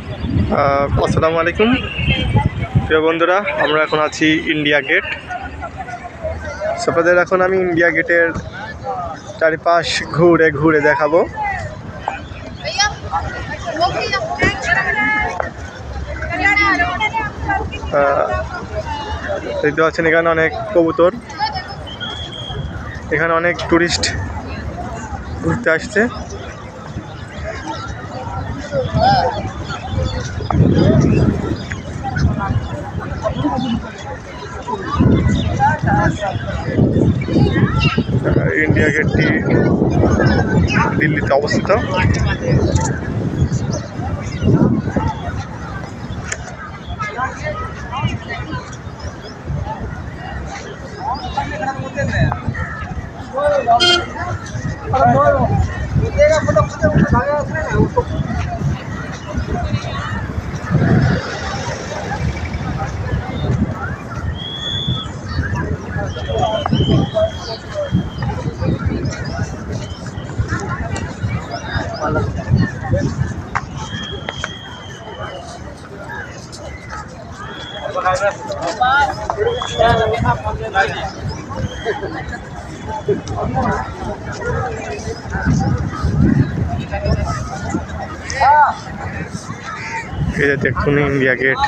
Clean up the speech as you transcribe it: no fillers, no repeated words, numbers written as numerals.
আসসালামু আলাইকুম প্রিয় বন্ধুরা, আমরা এখন আছি ইন্ডিয়া গেট। আপনাদের এখন আমি ইন্ডিয়া গেটের চারিপাশ ঘুরে ঘুরে দেখাবো। দেখতে পাচ্ছেন এখানে অনেক কবুতর, এখানে অনেক টুরিস্ট ঘুরতে আসছে। ইন্ডিয়া গেটটি দিল্লিতে অবস্থিত। এই যে দেখুন ইন্ডিয়া গেট।